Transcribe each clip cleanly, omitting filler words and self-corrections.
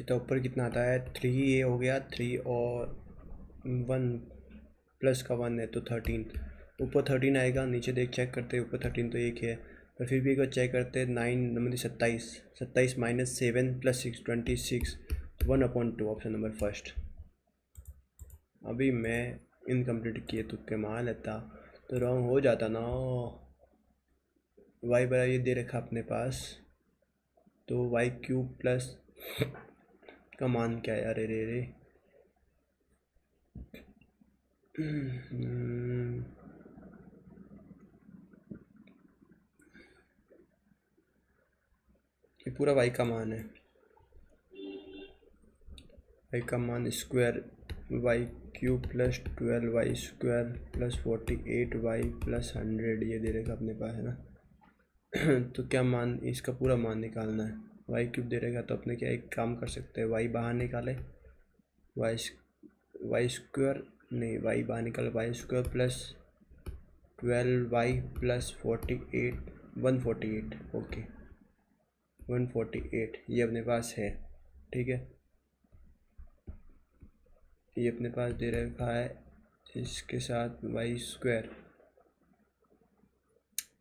तो ऊपर कितना आता है, 3 ये हो गया 3 और 1 प्लस का 1 है तो 13, ऊपर 13 आएगा, नीचे देख चेक करते हैं ऊपर 13 तो एक है, पर फिर भी एक बार चेक करते हैं 9 number 27, 27 minus 7 plus 6 26, 1/2 option number first. अभी मैं इनकम्प्लीट किए तुक्के मार लेता तो रॉन्ग हो जाता ना। वाई बराबर ये दे रखा अपने पास, तो वाई क्यूब प्लस का मान क्या है, अरे रे रे ये पूरा वाई का मान है, वाई का मान square Y cube plus 12 Y square plus 48 Y plus 100 ये दे रखा अपने पास है ना। तो क्या मान, इसका पूरा मान निकालना है, वाई क्यूब दे रहेगा तो अपने क्या एक काम कर सकते हैं, वाई बाहर निकाले, वाई स्क्वायर नहीं, वाई बाहर निकाले, Y square plus 12 Y plus 48 148, okay 148 ये अपने पास है, ठीक है। ये अपने पास दे रखा है, इसके साथ वाई स्क्वायर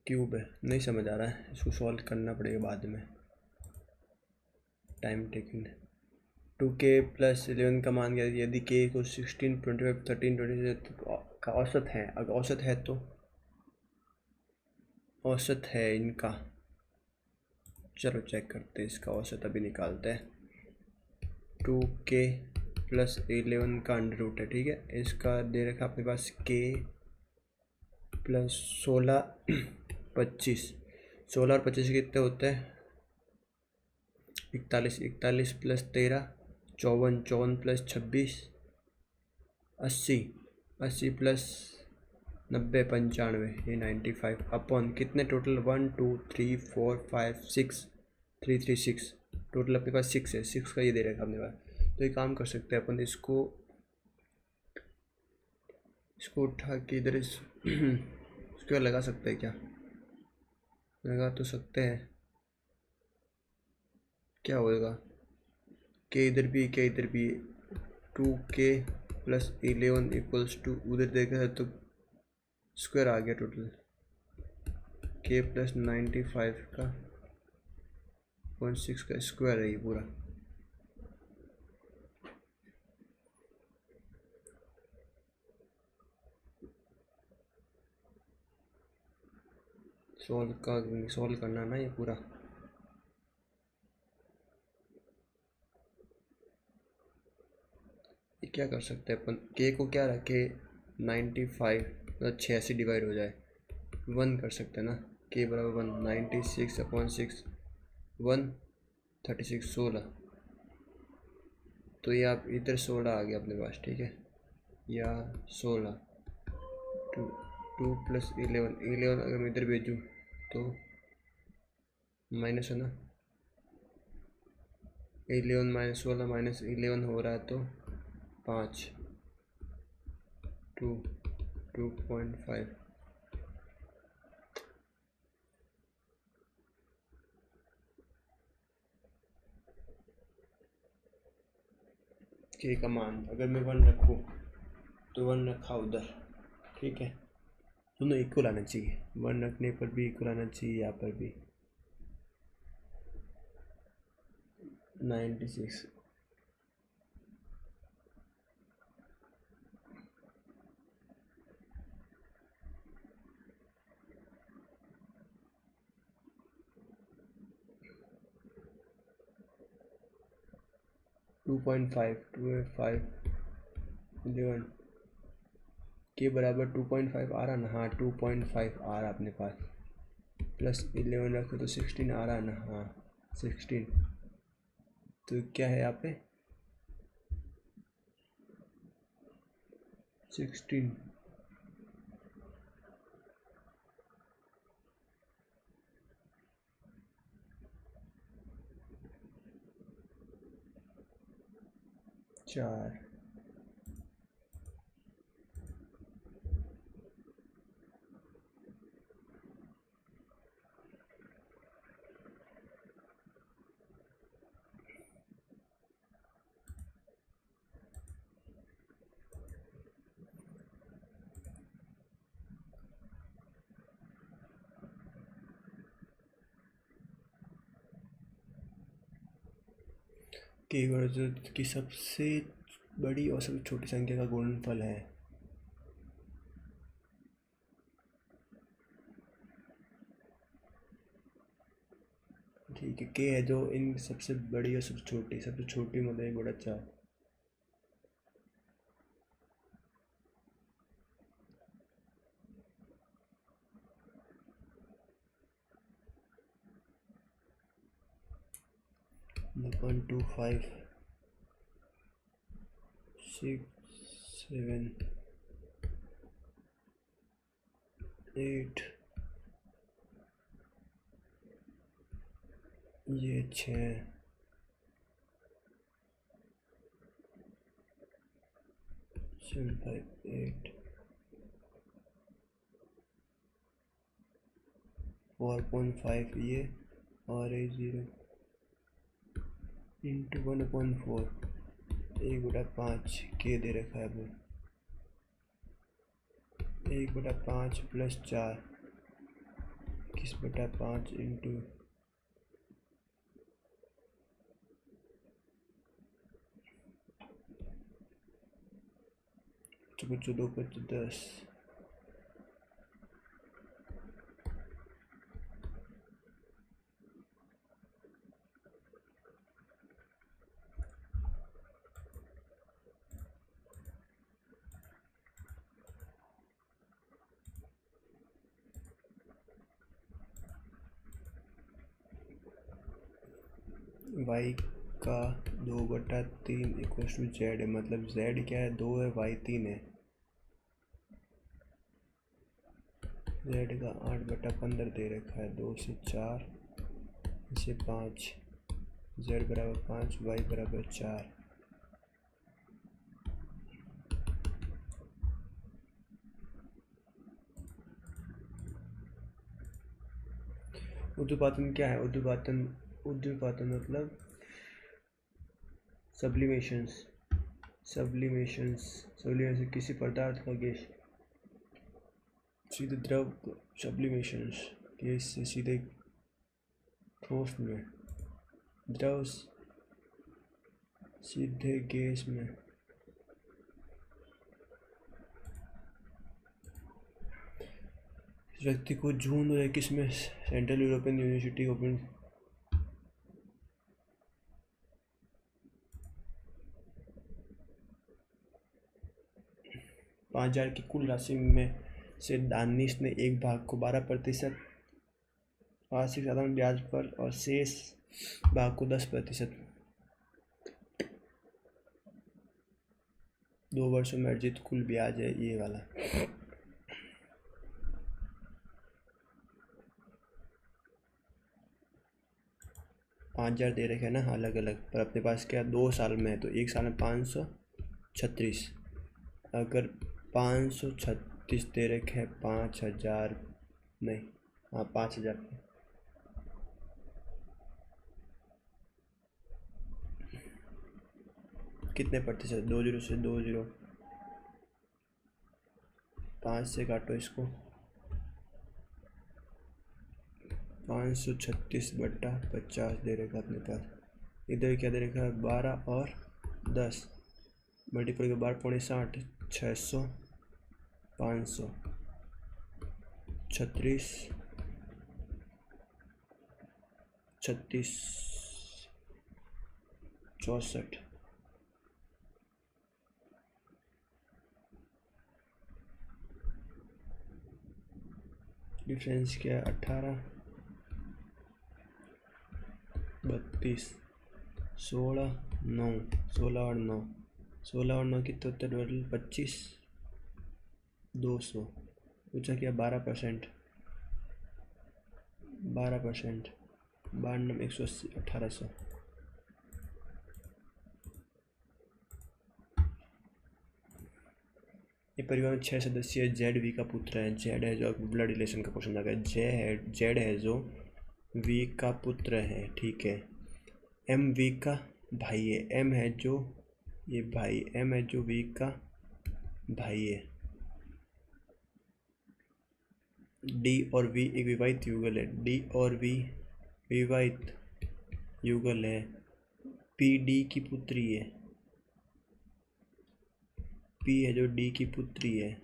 क्यूब है, नहीं समझ आ रहा है, इसको सॉल्व करना पड़ेगा बाद में, टाइम टेकिंग। 2k प्लस 11 का मान क्या है, यदि k को 16 25 13 26 का औसत है, अगर औसत है तो औसत है इनका, चलो चेक करते हैं इसका औसत, अभी निकालते हैं। 2k प्लस 11 का अंडर रूट है, ठीक है, इसका दे रखा अपने पास k प्लस 16 25, 16 और 25 कितने होते हैं 41, 41 प्लस 13 54, 54 प्लस 26 80, 80 प्लस 90 95, ये 95 अपॉन कितने टोटल 1 2 3 4 5 6 3 3 6, टोटल अपने पास 6 है, 6 का ये दे रखा अपने पास। तो ये काम कर सकते हैं अपन, इसको उठा के इधर स्क्वायर लगा सकते हैं क्या, लगा तो सकते हैं, क्या होएगा के इधर भी के इधर भी, 2k प्लस 11 इक्वल्स टू उधर देखा है तो स्क्वायर आ गया टोटल, k प्लस 95 का 0.6 का स्क्वायर है ये पूरा। सॉल्व करना ना ये पूरा, ये क्या कर सकते हैं अपन, k को क्या रखे 95 मतलब 86 डिवाइड हो जाए 1 कर सकते हैं ना, k बराबर 1 96/6 1 36 16, तो ये आप इधर 16 आ गया अपने पास, ठीक है, या 16 2 प्लस 11 अगर मैं इधर भेजूँ तो माइनस है ना, 11 माइनस 16 माइनस 11 हो रहा है तो 5 2 2.5, के का मान अगर मैं 1 रखूँ तो 1 रखा उधर, ठीक है, दोनों इक्वल आना चाहिए, 1 रखने पर भी इक्वल आना चाहिए, यहाँ पर भी 96 2.5 11 के बराबर 2.5 आ रहा ना, हाँ 2.5 आ रहा अपने पास, प्लस 11 रखो तो 16 आ रहा ना, हाँ 16, तो क्या है यहाँ पे 16, चार, के वर्ग की सबसे बड़ी और सबसे छोटी संख्या का गुणनफल है। ठीक है, के है जो इन सबसे बड़ी और सबसे छोटी मतलब 1/4। वन टू फाइव 6 7 8 ये 6 7 5 8 4.5 ये और 0 इंटू 1/4 1/5 के दे रखा है। वो 1/5 प्लस 4 21/5 इंटू 14 10। y का 2/3 इक्वल टू जेड है, मतलब z क्या है 2 है, y 3 है। z का 8/15 दे रखा है, 2 से 4 से 5, z बराबर 5 y बराबर 4। ऊर्ध्वपातन क्या है? ऊर्ध्वपातन मतलब सब्लिमेशंस किसी पदार्थ का गैस सीधे द्रव, सब्लिमेशंस गैस से सीधे ठोस में, द्रव सीधे गैस में। व्यक्ति को जून 2021 में सेंट्रल यूरोपियन यूनिवर्सिटी ओपन 5,000 की कुल राशि में से दानिश ने एक भाग को 12% वार्षिक साधारण ब्याज पर और शेष भाग को 10% 2 वर्षों में अर्जित कुल ब्याज है ये वाला। पाँच हजार दे रखे हैं ना अलग अलग, पर अपने पास क्या 2 साल में है, तो एक साल में 536। अगर 536 दे रखे हैं 5,000 नहीं, हाँ 5,000 कितने प्रतिशत? 2 0 से 2 0, 5 से काटो इसको, 536/50 दे रखा अपने पास। इधर क्या दे रखा है 12 और 10 मल्टीपल के 12 × 60 600 500 36 36 64 डिफरेंस क्या है 18 32 16 9 16 और 9 16 और 9 कितने होते हैं टोटल 25 200 पूछा क्या 12% 12% 92 180 1800। ये परिवार में 6 सदस्य जेड वी का पुत्र है। जेड है जो ब्लड रिलेशन का क्वेश्चन आ गया। जेड है जो वी का पुत्र है, ठीक है। एम वी का भाई है, एम है जो ये भाई, एम है जो वी का भाई है। डी और वी एक विवाहित युगल है, डी और वी विवाहित युगल है। पी डी की पुत्री है, पी है जो डी की पुत्री है,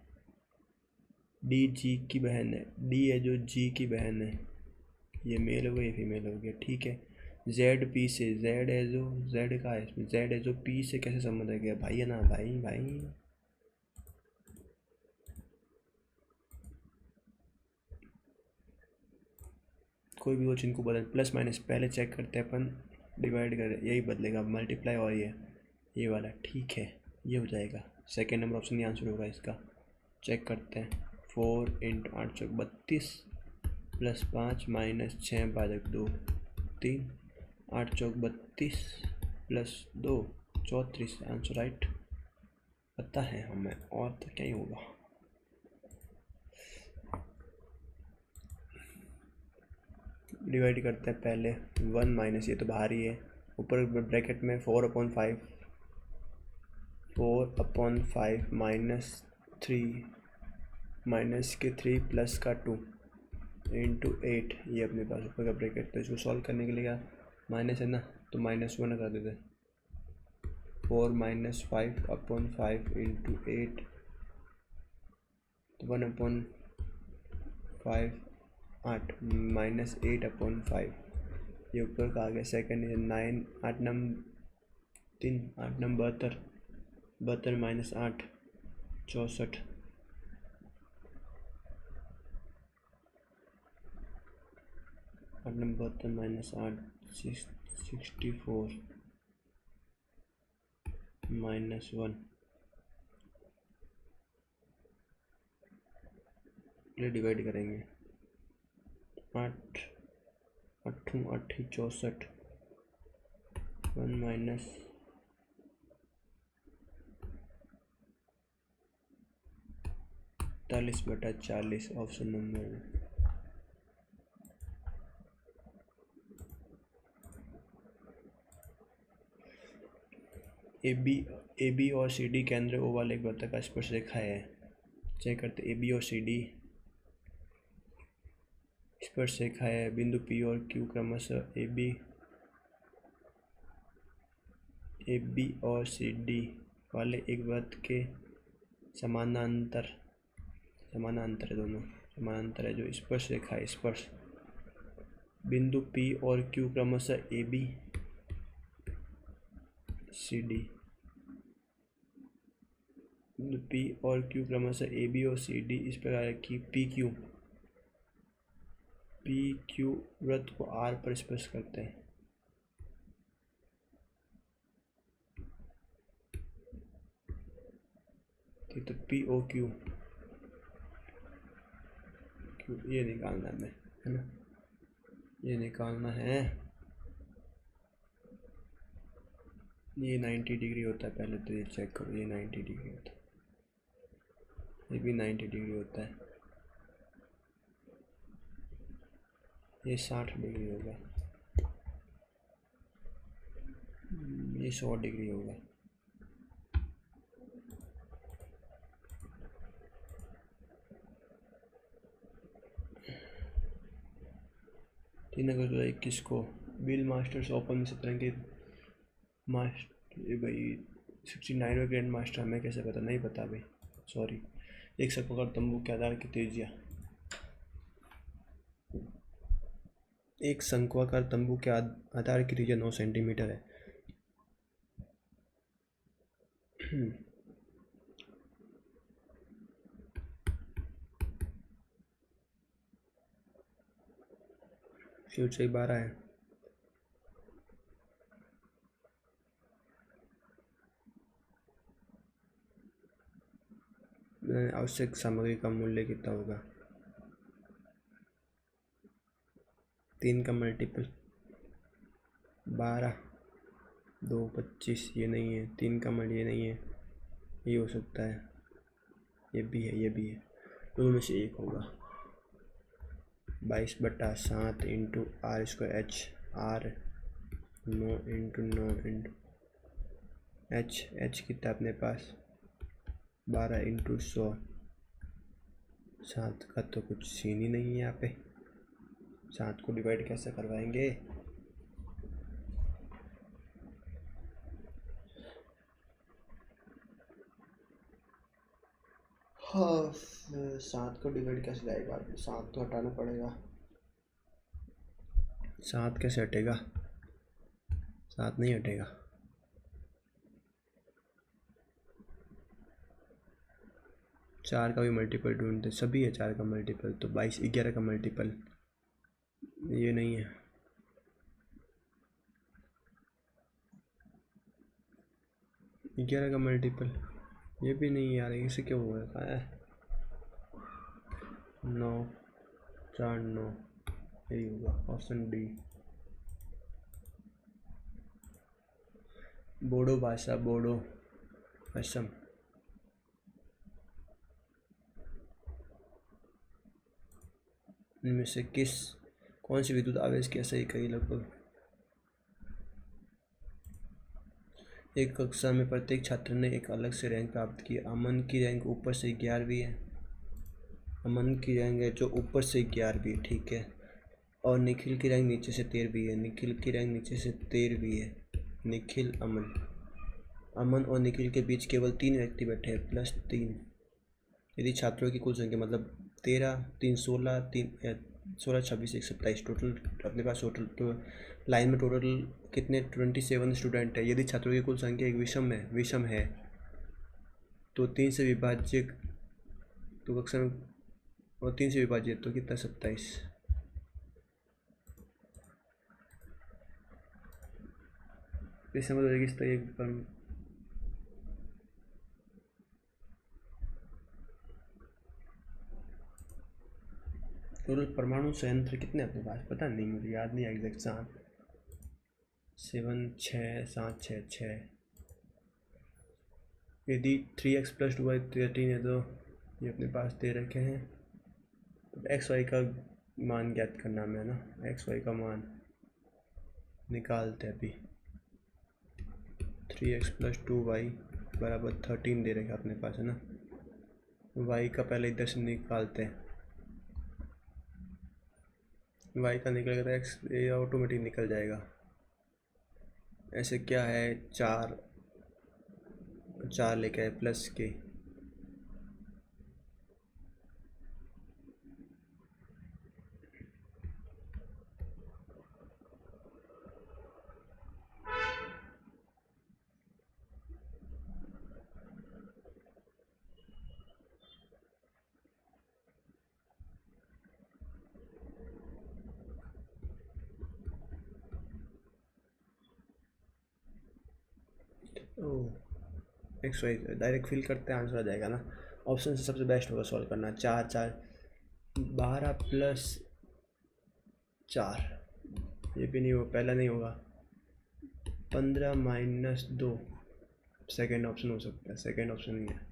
डी जी की बहन है, डी है जो जी की बहन है। ये मेल हो गया, ये फीमेल हो गया, ठीक है। जेड पी से, जेड है जो, जेड का है इसमें, जेड है जो पी से कैसे संबंध है गया भाई, है ना भाई भाई। कोई भी वो चिन्ह को बदल, प्लस माइनस पहले चेक करते हैं अपन, डिवाइड कर यही बदलेगा, मल्टीप्लाई और ये वाला, ठीक है ये हो जाएगा। सेकेंड नंबर ऑप्शन ये आंसर होगा इसका। चेक करते हैं, 4 इंटू 8 चौक 32 प्लस 5 माइनस 6 भाजक 2 3, 8 चौक 32 प्लस 2 34, आंसर राइट। पता है हमें, और तो क्या ही होगा। डिवाइड करते हैं पहले, 1 माइनस ये तो बाहर ही है, ऊपर ब्रैकेट में 4/5, 4/5 माइनस 3 माइनस के 3 प्लस का 2 इंटू 8, ये अपने पास ऊपर का ब्रैकेट। तो इसको सॉल्व करने के लिए क्या माइनस है ना, तो -1 कर देते, 4 माइनस 5/5 इंटू 8, तो 1/5 8 माइनस 8/5, ये ऊपर का आ गया। सेकेंड है 9, 8 नम 3, 8 नम 72, 72 माइनस 8 64, 8 नम 72 माइनस 8 64 -1, ये डिवाइड करेंगे, 8 8 8 64, 1 minus 40/40, option number. A B और सी डी केंद्र ओ वाले एक वृत्त का स्पर्श रेखा है। चेक करते, ए बी और सी डी स्पर्श रेखा है, बिंदु पी और क्यू क्रमशः ए बी और सी डी वाले एक वृत्त के समानांतर है, दोनों समानांतर है, जो स्पर्श रेखा है, स्पर्श बिंदु पी और क्यू क्रमशः ए बी सी डी, बिंदु पी और क्यू क्रमशः ए बी और सी डी इस प्रकार की पी क्यू वृत्त को आर पर स्पर्श करते हैं। ठीक, तो पी ओ क्यू ये निकालना है ना, ये निकालना है। ये 90 डिग्री होता है, पहले तो ये चेक करो, ये 90 डिग्री होता है, ये भी 90 डिग्री होता है, ये 60 डिग्री होगा, ये 100 डिग्री होगा। तीन अगस्त 2021 को बिल मास्टर्स ओपन में शतरंज के भाई 69वें ग्रैंड मास्टर, हमें कैसे पता, नहीं पता भाई, सॉरी। एक सर्पाकार तंबू के आधार की त्रिज्या, एक शंक्वाकार तंबू के आधार की त्रिज्या 9 सेंटीमीटर है। ऊंचाई 12 है। आवश्यक सामग्री का मूल्य कितना होगा, 3 का मल्टीपल 12, 2 25, ये नहीं है, 3 का मल्टीपल ये नहीं है, ये हो सकता है, ये भी है, ये भी है, दोनों में से एक होगा। 22/7 into R square H, R 9 into 9 into H कितना अपने पास 12 इंटू 100, 7 का तो कुछ सीन ही नहीं है यहाँ पे, 7 को डिवाइड कैसे करवाएंगे। हाँ, 7 को डिवाइड कैसे जाएगा? 7 तो हटाना पड़ेगा। 7 कैसे हटेगा? 7 नहीं हटेगा। 4 का भी मल्टीपल ढूंढते, सभी है 4 का मल्टीपल, तो 22 11 का मल्टीपल ये नहीं है। ग्यारह का मल्टीपल ये भी नहीं यार, इसे क्यों हुआ है? 9 4 9 यही होगा ऑप्शन डी। बोडो भाषा, बोडो असम। इनमें से कौन सी विद्युत आवेश की सही कही? लगभग एक कक्षा में प्रत्येक छात्र ने एक अलग से रैंक प्राप्त की। अमन की रैंक ऊपर से 11वीं है। अमन की रैंक है जो ऊपर से 11वीं, ठीक है। और निखिल की रैंक नीचे से 13वीं है। निखिल की रैंक नीचे से 13वीं है। निखिल, अमन और निखिल के बीच केवल 3 व्यक्ति बैठे हैं, +3। यदि छात्रों की कुल संख्या मतलब 13 3 16 16 26 1 27 टोटल अपने पास टोटल तो लाइन में टोटल कितने 27 स्टूडेंट है। यदि छात्रों की कुल संख्या एक विषम है तो 3 से विभाज्य, तो कक्षा में और 3 से विभाजित तो कितना 27। इस समझ हो इस तरह टोटल परमाणु संयंत्र कितने अपने पास पता नहीं, मुझे याद नहीं एग्जैक्ट। 7 6 7 6 6। यदि 3x + 2y 13 है तो ये अपने पास दे रखे हैं। तो एक्स वाई का मान ज्ञात करना है ना। एक्स वाई का मान निकालते हैं अभी। 3x + 2y = 13 दे रखा अपने पास है ना। y का पहले इधर से निकालते हैं। y का निकलेगा तो x ये ऑटोमेटिक निकल जाएगा। ऐसे क्या है 4 लेके आए प्लस के। ओह एक्स वाई डायरेक्ट फिल करते हैं, आंसर आ जाएगा ना। ऑप्शन से सबसे बेस्ट होगा सॉल्व करना। 4 4 12 + 4 ये भी नहीं होगा, पहला नहीं होगा। 15 - 2 सेकेंड ऑप्शन हो सकता है, सेकेंड ऑप्शन नहीं है।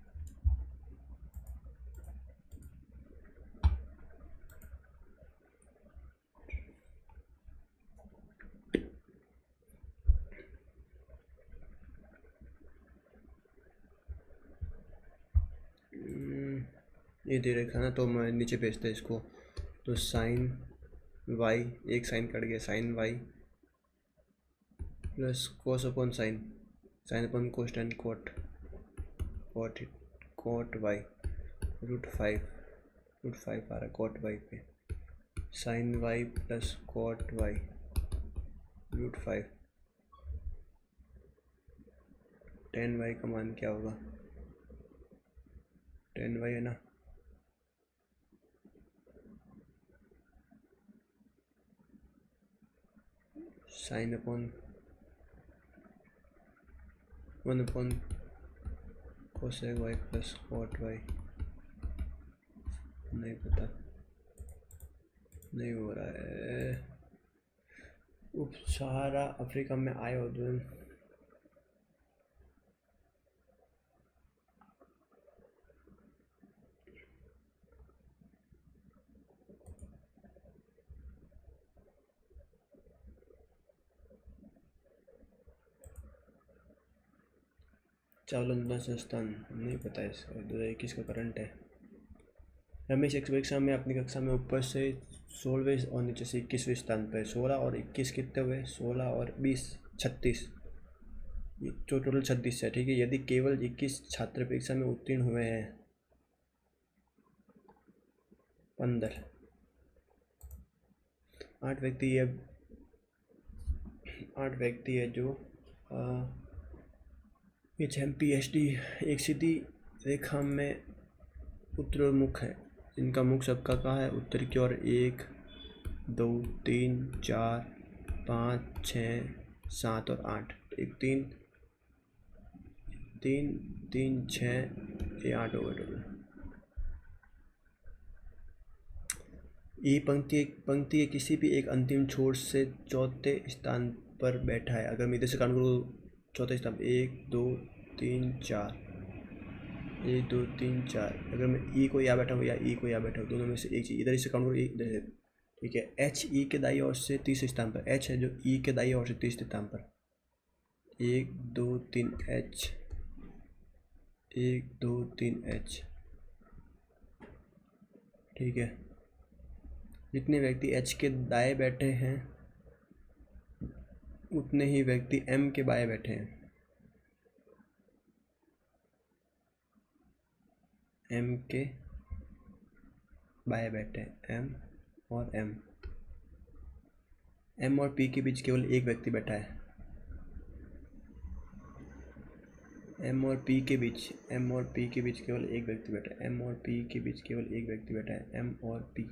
ये दे रखा ना तो मैं नीचे भेजता इसको। तो साइन वाई, एक साइन कट गया, sine Y plus cos upon sine, sine upon cos tan cot Y √5 आ रहा है कोट वाई पे। Sine Y plus cot Y √5। Tan Y का मान क्या होगा? 10y है ना। Sine upon 1 cosec Y plus cot Y. नहीं पता, नहीं हो रहा है। उप सहारा अफ्रीका में आए हो तो चावल अनुदान संस्थान नहीं पता है इसका। 2021 का करंट है। रमेश एक परीक्षा में अपनी कक्षा में ऊपर से 16वें और नीचे से 21वें स्थान पर। 16 और 21 कितने हुए? 16 और 20 36, ये टोटल 36 है, ठीक है। यदि केवल 21 छात्र परीक्षा में उत्तीर्ण हुए हैं 15। 8 व्यक्ति है जो HMPHD एक सीधी रेखा में उत्तरोन्मुख है। इनका मुख सबका कहाँ है? उत्तर की ओर। 1 2 3 4 5 6 7 और 8। 1 3 3 3 6 ये 8 होगा टोटल। ई पंक्ति के किसी भी एक अंतिम छोर से चौथे स्थान पर बैठा है। अगर मैं इधर से काउंट करूँ चौथे स्थान 1 2 3 4 1 2 3 4। अगर मैं ई को यहाँ बैठा हूँ या ई को यहाँ बैठा हूँ, दोनों में से एक चीज़ इधर से काउंट करूँ इधर से, ठीक है। एच ई के दाईं ओर से तीसरे स्थान पर, एच है जो ई के दाईं ओर से तीसरे स्थान पर। 1 2 3 एच 1 2 3 एच, ठीक है। जितने व्यक्ति एच के दाएं बैठे हैं उतने ही व्यक्ति एम के बाएं बैठे हैं। एम के बाएं बैठे हैं, एम और एम। एम और पी के बीच केवल एक व्यक्ति बैठा है। एम और पी के बीच केवल एक व्यक्ति बैठा है। एम और पी के बीच केवल एक व्यक्ति बैठा है। एम और पी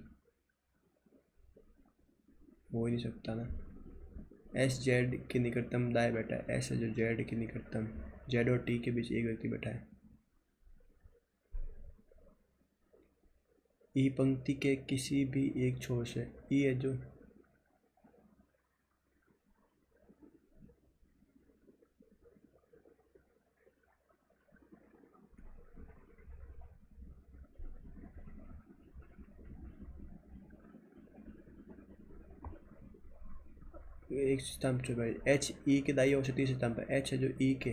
हो ही नहीं सकता ना। एस जेड के निकटतम दाएं बैठा है। एस है जो जेड के निकटतम, जेड और टी के बीच एक व्यक्ति बैठा है। ई पंक्ति के किसी भी एक छोर से, ई है जो एक स्थान पर, एच ई के दाईं ओर से तीसरे स्थान पर। एच है जो ई के,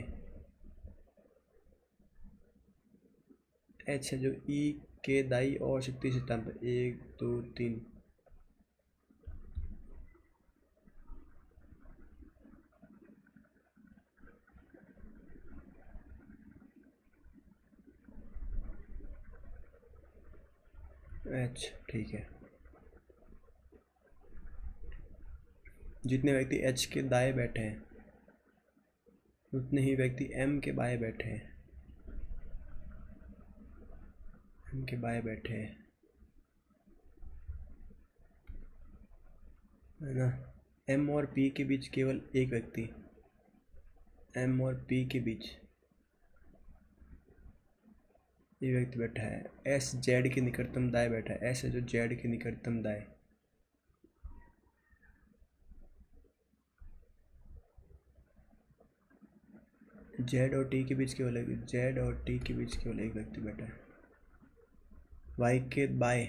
एच है जो ई के दाईं ओर से तीसरे स्थान पर। 1 2 3 एच, ठीक है। जितने व्यक्ति एच के दाएं बैठे हैं उतने ही व्यक्ति एम के बाएं बैठे हैं। एम के बाएं बैठे हैं, है ना। एम और पी के बीच केवल एक व्यक्ति, एम और पी के बीच ये व्यक्ति बैठा है। एस जेड के निकटतम दाएं बैठा है। एस है जो जेड के निकटतम दाएं। जेड और टी के बीच केवल एक व्यक्ति बैठा है। वाई के बाएं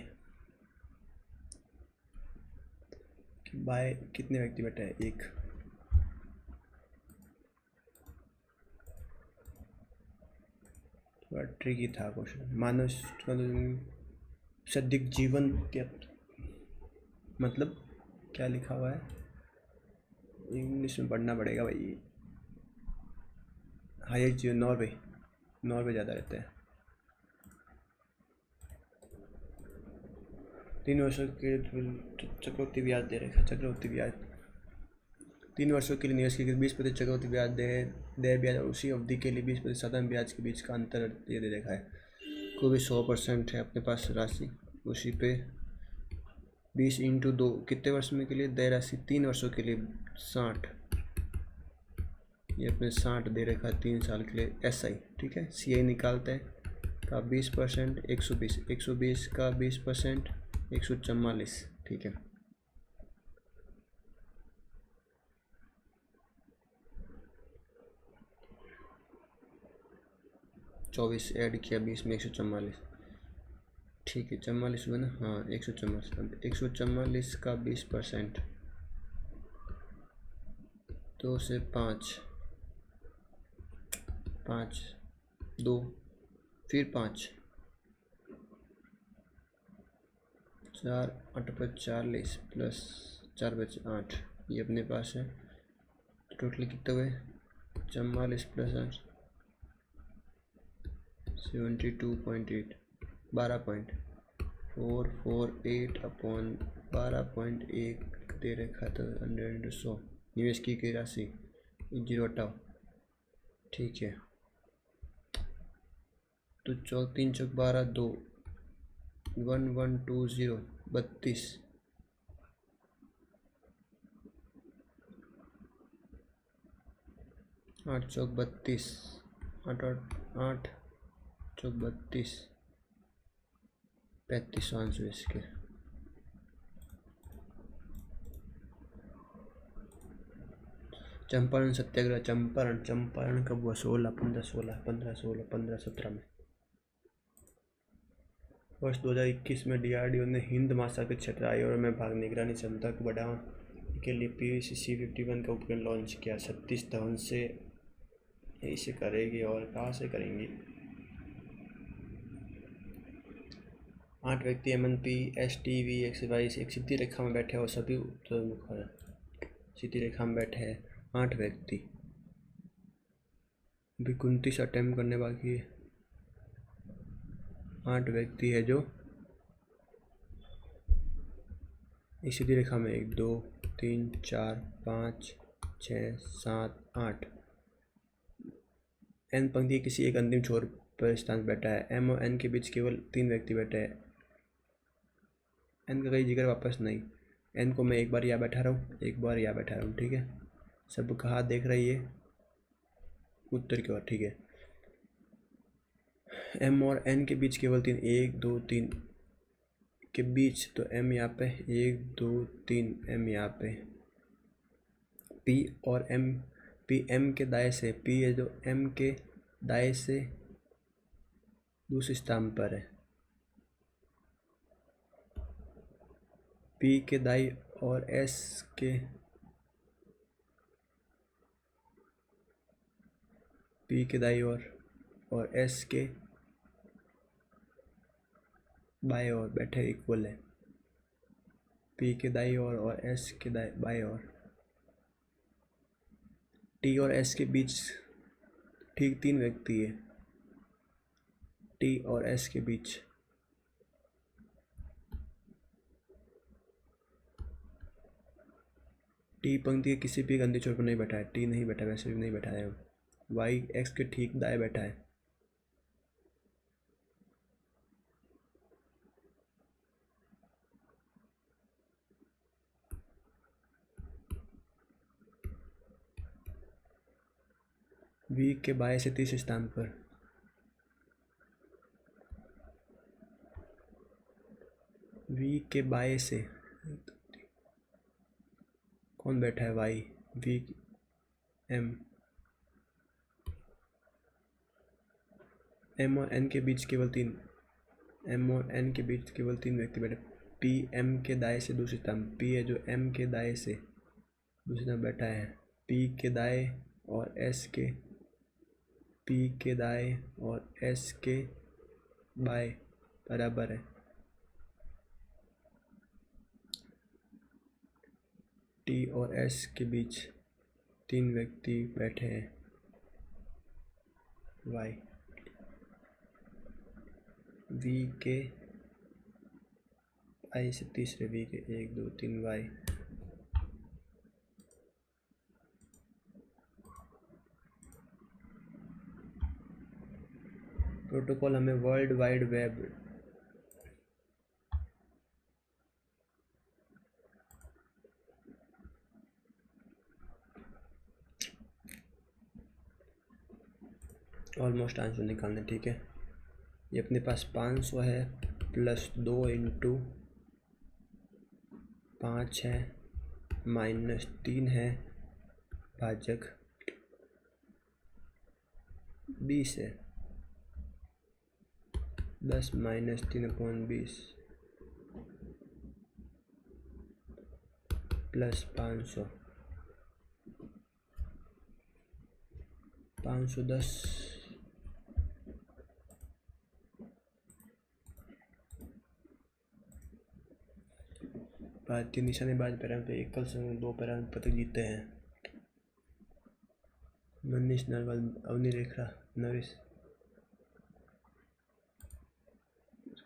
कितने व्यक्ति बैठा है? एक। थोड़ा ट्रिकी था क्वेश्चन। मानव सदिक जीवन के मतलब क्या लिखा हुआ है? इंग्लिश में पढ़ना पड़ेगा भाई। हाईएस्ट जीवन नॉर्वे ज़्यादा रहता है। 3 वर्षों के चक्रवृद्धि ब्याज दे रखा। चक्रवृद्धि ब्याज 3 वर्षों के लिए निवेश की 20% चक्रवृद्धि ब्याज दे ब्याज और उसी अवधि के लिए 20% साधारण ब्याज के बीच का अंतर ये दे रखा है। कोई भी 100% है अपने पास राशि, उसी पे 20 × 2 कितने वर्ष में के लिए दे राशि? 3 वर्षों के लिए 60। ये अपने 60 दे रखा है 3 साल के लिए। SI, ठीक है। CI निकालते हैं का 20% 120 का 20% 144, ठीक है। चौबीस ऐड किया 20 में 144, ठीक है। 44 हुआ ना, हाँ 144। 144 का 20% 2 से 5 2 फिर 5 4 8 पर 40 प्लस 4 बचे 8, ये अपने पास है। टोटल कितने हुए? 44 प्लस 8 72.8, 12 पॉइंट। 448 अपॉन 12.1 दे रखा था 100 निवेश की राशि 0 हटाओ। ठीक है, तो 3 चौक 12 2 1120 32 8 चौक 32 8 चौक 32 35 इसके। चंपारण सत्याग्रह चंपारण कब हुआ? 15 16 में। वर्ष 2021 में डीआरडीओ ने हिंद महासागर क्षेत्र आईओआर में भाग निगरानी क्षमता को बढ़ाने के लिए PVC-C51 का उपकरण लॉन्च किया। 36 धवन से इसे करेगी और कहाँ से करेंगी? 8 व्यक्ति MNP STV XY एक सीधी रेखा में बैठे और सभी उत्तरमुख हैं। सीधी रेखा में बैठे हैं 8 व्यक्ति। अभी 29 अटेम्प्ट करने बाकी है। 8 व्यक्ति है जो इस सीधी रेखा में 1 2 3 4 5 6 7 8 N पंक्ति किसी एक अंतिम छोर पर स्थान बैठा है। M और N के बीच केवल 3 व्यक्ति बैठे हैं। N का कहीं जिक्र वापस नहीं। N को मैं एक बार यहाँ बैठा रहा हूँ, एक बार यहाँ बैठा रहा हूँ। ठीक है, सब कहाँ देख रही है? उत्तर की ओर। ठीक है, M और N के बीच केवल 3 1 2 3 के बीच, तो M यहाँ पे 1 2 3 M यहाँ पे। P और M, P M के दाएं से, P है जो M के दाएं से दूसरे स्थान पर है। P के दाई और S के P के दाई और S के बाएं ओर बैठे इक्वल है। P के दाई और S के बाएं ओर। T और S के बीच ठीक 3 व्यक्ति है। T और S के बीच T पंक्ति के किसी भी अंतिम छोर पर नहीं बैठा है। T नहीं बैठा, वैसे भी नहीं बैठा है। Y X के ठीक दाएं बैठा है। V के बाएं से तीसरे स्थान पर V के बाएं से कौन बैठा है? Y V M M और N के बीच केवल 3 M और N के बीच केवल 3 व्यक्ति बैठे। P M के दाएं से दूसरे स्थान। P है जो M के दाएं से दूसरे स्थान बैठा है। P के दाएं और S के P के दाएं और S के बाएं बराबर है। T और S के बीच 3 व्यक्ति बैठे हैं। Y V के I से तीसरे V के 1 2 3 Y। प्रोटोकॉल हमें world wide web almost answer निकालना। ठीक है, ये अपने पास 500 है प्लस 2 इंटू 5 है माइनस 3 है भाजक 20 है। 10 माइनस 3/20 प्लस 500 510 भारतीय निशानेबाज पैरान पे एकल संग 2 पैरान पदक जीते हैं। मनीष नरवाल, अवनी रेखा, नरेश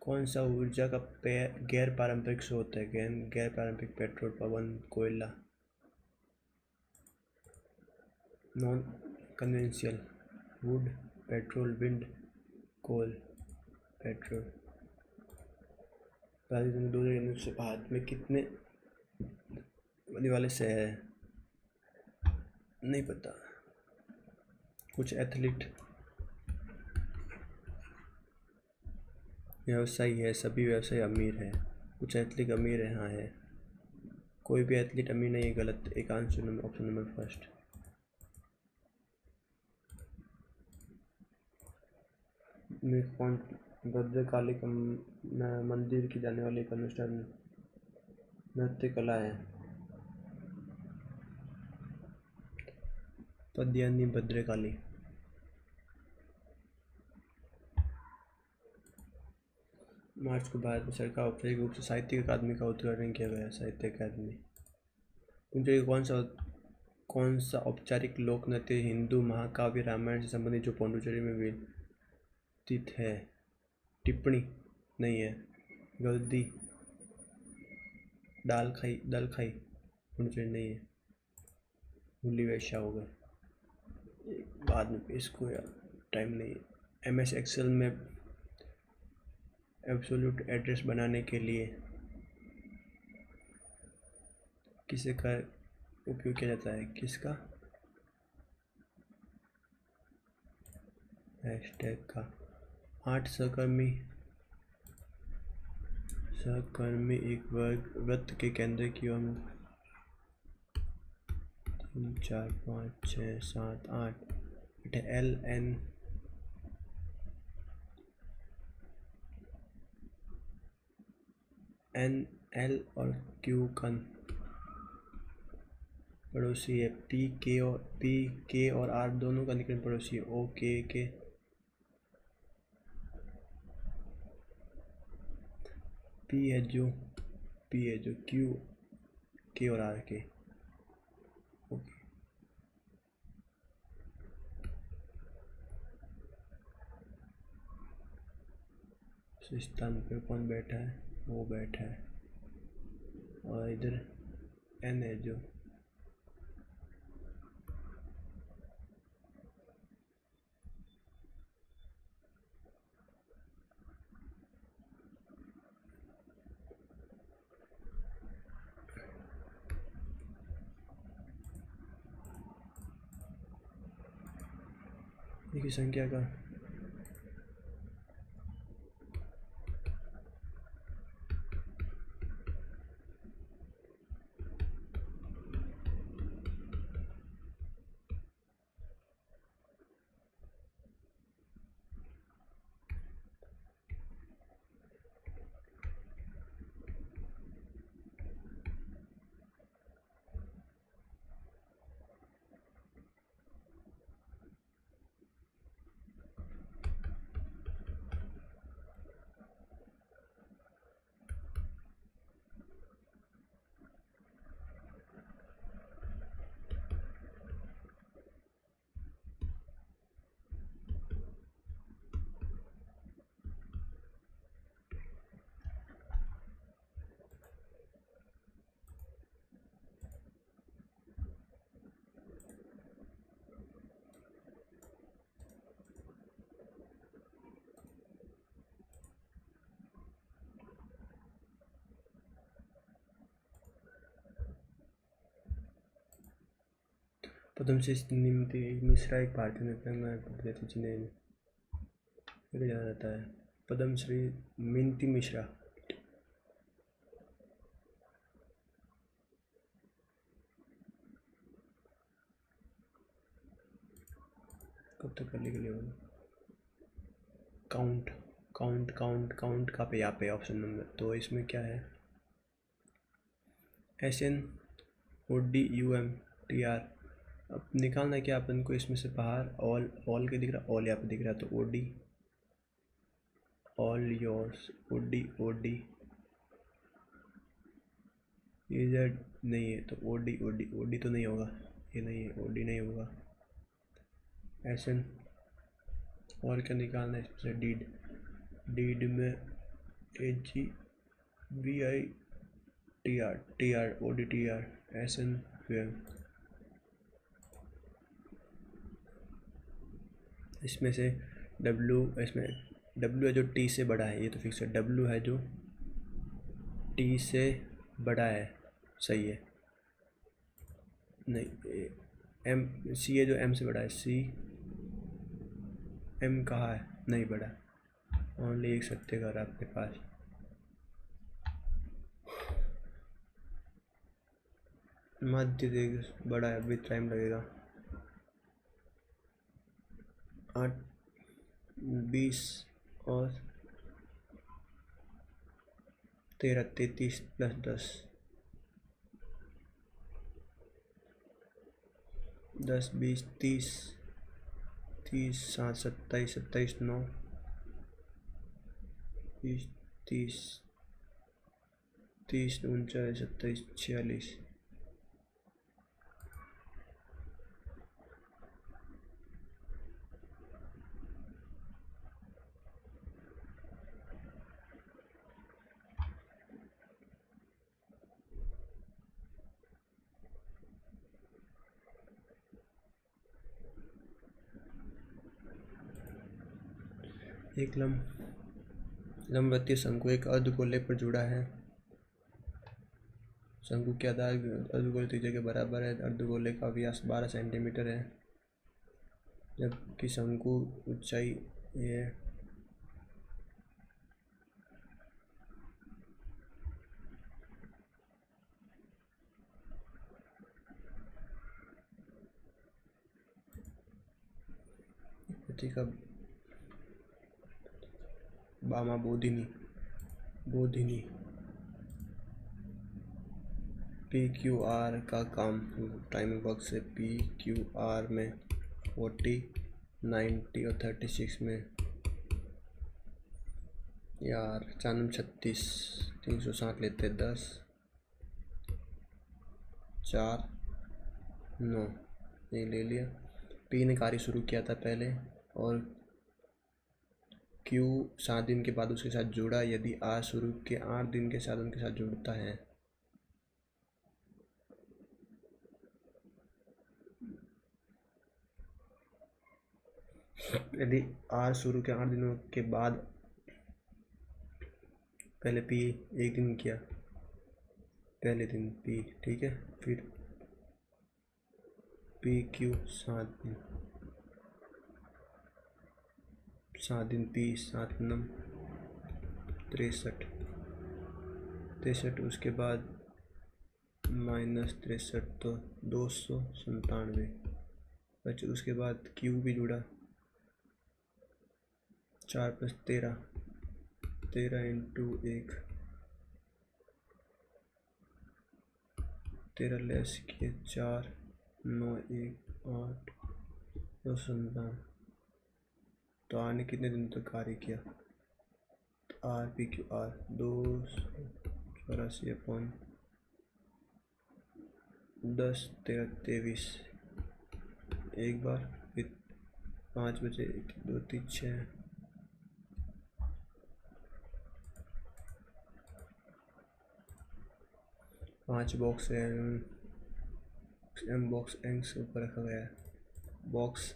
कौन सा ऊर्जा का गैर पारंपरिक स्रोत है? गैर पारंपरिक पेट्रोल, पवन, कोयला। Non conventional wood, petrol, wind, coal, petrol. भारत में दूसरे युद्ध से भारत में कितने होने वाले शहर है? नहीं पता। कुछ एथलीट, व्यवसायी है, सभी व्यवसायी अमीर हैं। कुछ एथलीट अमीर है, हाँ है। कोई भी एथलीट अमीर नहीं है, गलत। एक answer number, option number first. में कौन भद्रकाली का मंदिर की जाने वाली एक अनुष्ठान नृत्य कला है? पद्यानी भद्रकाली। मार्च को भारत में सरकार औपचारिक रूप से साहित्य अकादमी का उद्घाटन किया गया। साहित्य अकादमी। मुझे कौन सा औपचारिक लोक नृत्य हिंदू महाकाव्य रामायण से संबंधित जो पौंडुचेरी में व्यतीत है? टिप्पणी नहीं है। गलती, दाल खाई पौंडुचेरी नहीं है। हुली वैश्या हो गए, बाद में इसको यार टाइम नहीं है। MS एक्सेल में एब्सोल्यूट एड्रेस बनाने के लिए किसे का उपयोग किया जाता है? किसका? हैशटैग का। 8 सहकर्मी एक वृत्त के केंद्र की ओर 3 4 5 6 7 8 L और Q कण पड़ोसी है। P K और R दोनों का निकट पड़ोसी है। O K P है जो Q K और R के। ओके। इस स्थान पर कौन बैठा है? वो बैठा है। और इधर N है जो की संख्या का पद्मश्री निमिति मिश्रा एक भारतीय नृत्यांगना जिन्हें जाना जाता है। पद्मश्री मिनती मिश्रा। कब तक करने के लिए होगा? काउंट का पे यहाँ पे ऑप्शन नंबर। तो इसमें क्या है? SNODUMTR। अब निकालना है क्या अपन को इसमें से बाहर? ऑल के दिख रहा, ऑल यहाँ पे दिख रहा, तो OD all yours, OD is नहीं है तो OD तो नहीं होगा, ये नहीं है, OD नहीं होगा। SN और क्या निकालना है इसमें से? डीड में AGVITR SN इसमें से इसमें W है जो T से बड़ा है, ये तो फिक्स है। W है जो T से बड़ा है, सही है। नहीं, C है जो M से बड़ा है। M कहाँ है? नहीं बड़ा, ओनली एक सत्याग्रह आपके पास। मध्य देश बड़ा है, अभी टाइम लगेगा। 8 20 और 13 33 प्लस 10 20 30 7 27 27 9 20 30 30 39 27 46। एक लंबवतीय शंकु एक अर्धगोले पर जुड़ा है। शंकु के आधार अर्धगोले त्रिज्या के बराबर है। अर्धगोले का व्यास 12 सेंटीमीटर है, जबकि शंकु ऊंचाई ये का बामा बोधिनी PQR का काम टाइमिंग बॉक्स है। PQR में 40 90 और 36 में यार 436 360 लेते 10 4 9 ये ले लिया। P ने कार्य शुरू किया था पहले, और Q 7 दिन के बाद उसके साथ जुड़ा। यदि R शुरू के 8 दिन के साथ उनके साथ जुड़ता है, यदि R शुरू के 8 दिनों के बाद, पहले P 1 दिन किया, पहले दिन P, ठीक है। फिर PQ 7 दिन, 7 दिन P 7 9 63, उसके बाद -63 तो 297 बचे। उसके बाद Q भी जुड़ा, 4 + 13 13 × 1 13 लेस किए 4 9 1 8 297। तो R ने कितने दिन तक कार्य किया? RPQR 284 10 13 23 एक बार, फिर 5 बजे 1 2 3 6 5 बॉक्स है। M बॉक्स N से ऊपर रखा गया है, बॉक्स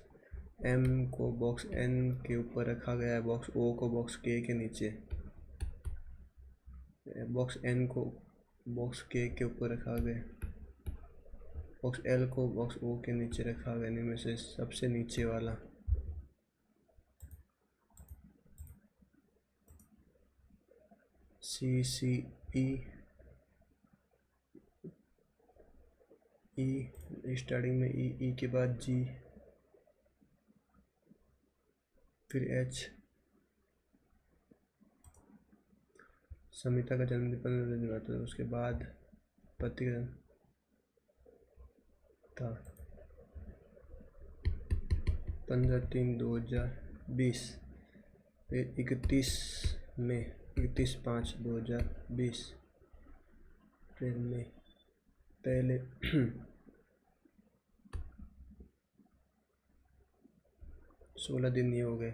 M को बॉक्स N के ऊपर रखा गया है, बॉक्स O को बॉक्स K के नीचे, बॉक्स N को बॉक्स K के ऊपर रखा गया, बॉक्स L को बॉक्स O के नीचे रखा गया। इनमें से सबसे नीचे वाला CCE E स्टार्टिंग में E के बाद G फिर H। समिता का जन्मदिन 15 दिन बाद, उसके बाद पति का था 15/3/2020, फिर 31/5/2020, अप्रैल में पहले 16 दिन ये हो गए।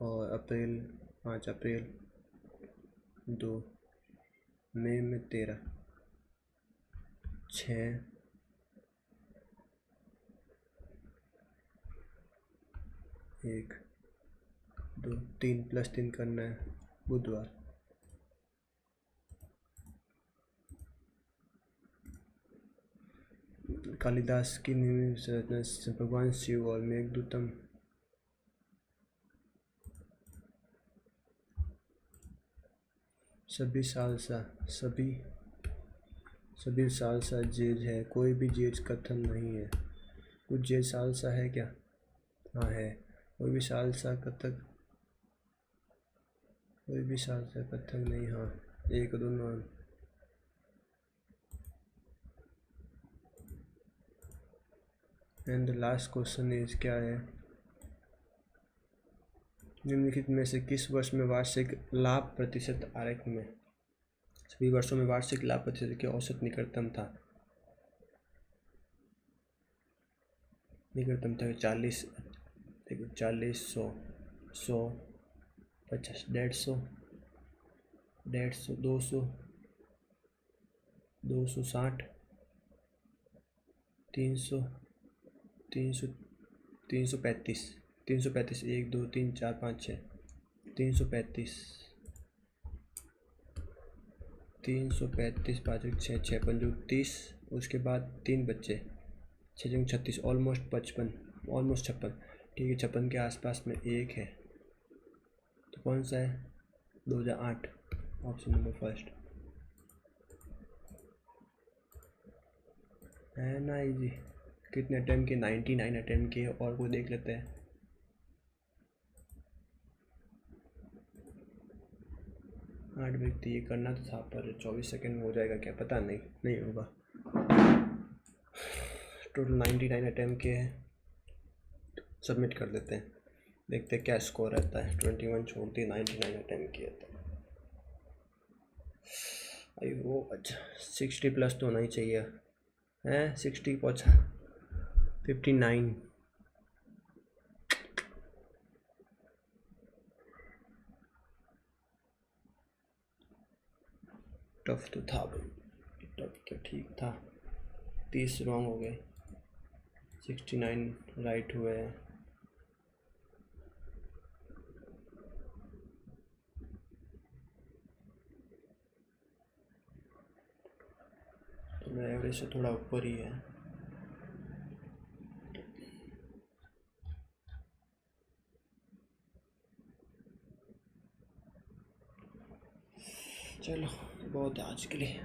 और 5 अप्रैल 2, मई में 13, 6, 1, 2, 3 + 3 करना है, बुधवार। कालिदास की निर्मित रचना भगवान शिव और मेघदूतम। सभी सालसा जेज है, कोई भी जेज कथन नहीं है। कुछ जेज सालसा है क्या? हाँ है। कोई भी सालसा कथक नहीं। हाँ, 1, 2 9। And the last question is क्या है? निम्नलिखित में से किस वर्ष में वार्षिक लाभ प्रतिशत आरेख में सभी वर्षों में वार्षिक लाभ प्रतिशत के औसत निकटतम था? 40, देखो 40, 100, 100, 50, 150, 150, 200, 260, 300, 300, 335, 335, 1, 2, 3, 4, 5, 6, 335, 335, 5, 6, 6, 5, 30, उसके बाद 3 बच्चे, 6, 36, ऑलमोस्ट 55, ऑलमोस्ट 56। ठीक है, 56 के आसपास में 1 है, तो कौन सा है? 2008, ऑप्शन नंबर फर्स्ट है ना। इजी। कितने अटैम्प्ट के? 99 अटैम्प्ट किए। और कोई देख लेते हैं। 8 व्यक्ति, ये करना तो था पर 24 सेकंड में हो जाएगा क्या पता नहीं, नहीं होगा। टोटल 99 अटैम्प्ट किए हैं, सबमिट कर देते हैं, देखते हैं क्या स्कोर रहता है। 21 छोड़ दिए, 99 अटैम्प्ट किए थे। अरे वो अच्छा 60+ तो होना ही चाहिए है। 60 पहुँचा, 59। टफ तो था भाई, टफ तो ठीक था। 30 रॉन्ग हो गए, 69 राइट हुए हैं। तो मेरा एवरेज से थोड़ा ऊपर ही है। चलो बहुत है आज के लिए।